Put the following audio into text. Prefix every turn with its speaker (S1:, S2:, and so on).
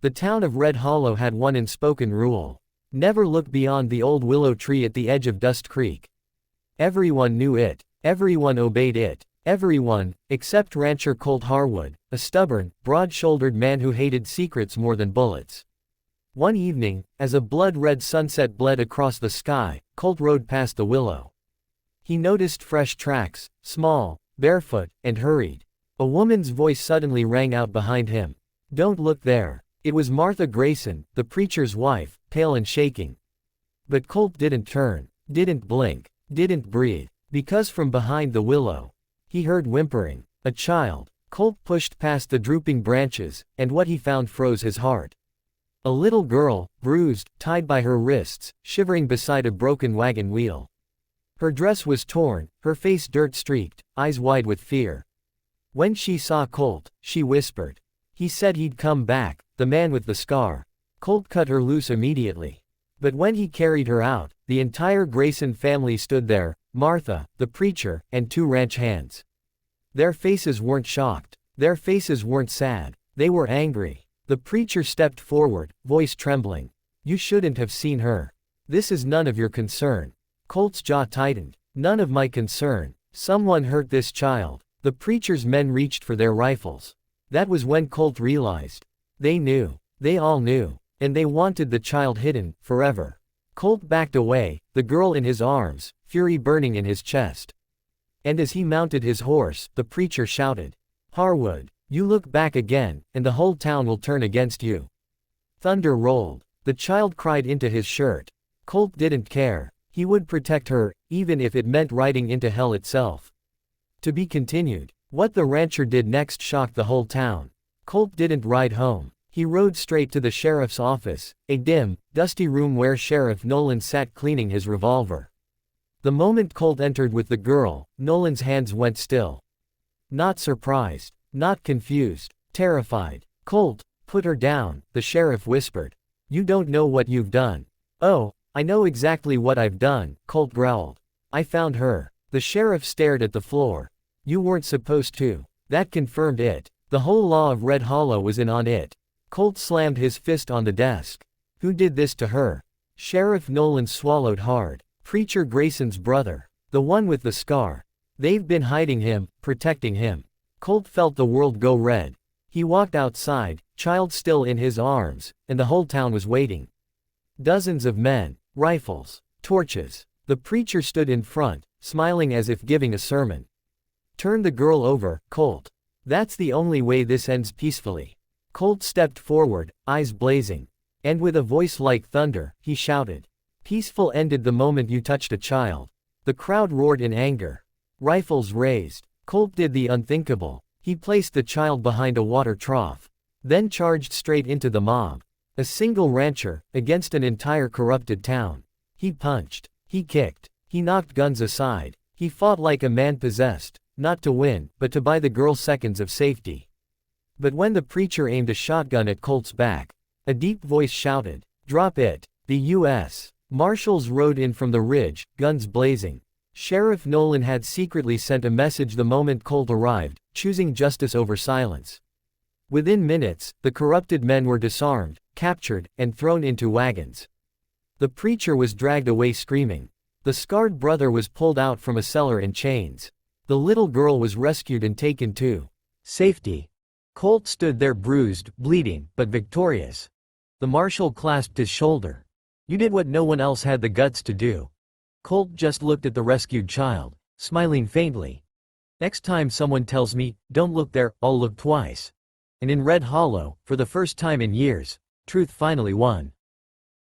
S1: The town of Red Hollow had one unspoken rule. Never look beyond the old willow tree at the edge of Dust Creek. Everyone knew it. Everyone obeyed it. Everyone, except rancher Colt Harwood, a stubborn, broad-shouldered man who hated secrets more than bullets. One evening, as a blood-red sunset bled across the sky, Colt rode past the willow. He noticed fresh tracks, small, barefoot, and hurried. A woman's voice suddenly rang out behind him. "Don't look there." It was Martha Grayson, the preacher's wife, pale and shaking. But Colt didn't turn, didn't blink, didn't breathe, because from behind the willow, he heard whimpering. A child. Colt pushed past the drooping branches, and what he found froze his heart. A little girl, bruised, tied by her wrists, shivering beside a broken wagon wheel. Her dress was torn, her face dirt-streaked, eyes wide with fear. When she saw Colt, she whispered. "He said he'd come back, the man with the scar." Colt cut her loose immediately. But when he carried her out, the entire Grayson family stood there, Martha, the preacher, and 2 ranch hands. Their faces weren't shocked. Their faces weren't sad. They were angry. The preacher stepped forward, voice trembling. "You shouldn't have seen her. This is none of your concern." Colt's jaw tightened. "None of my concern. Someone hurt this child." The preacher's men reached for their rifles. That was when Colt realized. They knew. They all knew. And they wanted the child hidden, forever. Colt backed away, the girl in his arms, fury burning in his chest. And as he mounted his horse, the preacher shouted, "Harwood, you look back again, and the whole town will turn against you." Thunder rolled. The child cried into his shirt. Colt didn't care. He would protect her, even if it meant riding into hell itself. To be continued. What the rancher did next shocked the whole town. Colt didn't ride home. He rode straight to the sheriff's office, a dim, dusty room where Sheriff Nolan sat cleaning his revolver. The moment Colt entered with the girl, Nolan's hands went still. Not surprised, not confused, terrified. "Colt, put her down," the sheriff whispered. "You don't know what you've done." "Oh, I know exactly what I've done," Colt growled. "I found her." The sheriff stared at the floor. "You weren't supposed to." That confirmed it. The whole law of Red Hollow was in on it. Colt slammed his fist on the desk. "Who did this to her?" Sheriff Nolan swallowed hard. "Preacher Grayson's brother. The one with the scar. They've been hiding him, protecting him." Colt felt the world go red. He walked outside, child still in his arms, and the whole town was waiting. Dozens of men, rifles, torches. The preacher stood in front, smiling as if giving a sermon. "Turn the girl over, Colt. That's the only way this ends peacefully." Colt stepped forward, eyes blazing. And with a voice like thunder, he shouted, "Peaceful ended the moment you touched a child." The crowd roared in anger. Rifles raised. Colt did the unthinkable. He placed the child behind a water trough. Then charged straight into the mob. A single rancher, against an entire corrupted town. He punched. He kicked. He knocked guns aside. He fought like a man possessed, not to win, but to buy the girl seconds of safety. But when the preacher aimed a shotgun at Colt's back, a deep voice shouted, "Drop it." The U.S. Marshals rode in from the ridge, guns blazing. Sheriff Nolan had secretly sent a message the moment Colt arrived, choosing justice over silence. Within minutes, the corrupted men were disarmed, captured, and thrown into wagons. The preacher was dragged away screaming. The scarred brother was pulled out from a cellar in chains. The little girl was rescued and taken to safety. Colt stood there bruised, bleeding, but victorious. The marshal clasped his shoulder. "You did what no one else had the guts to do." Colt just looked at the rescued child, smiling faintly. "Next time someone tells me, don't look there, I'll look twice." And in Red Hollow, for the first time in years, truth finally won.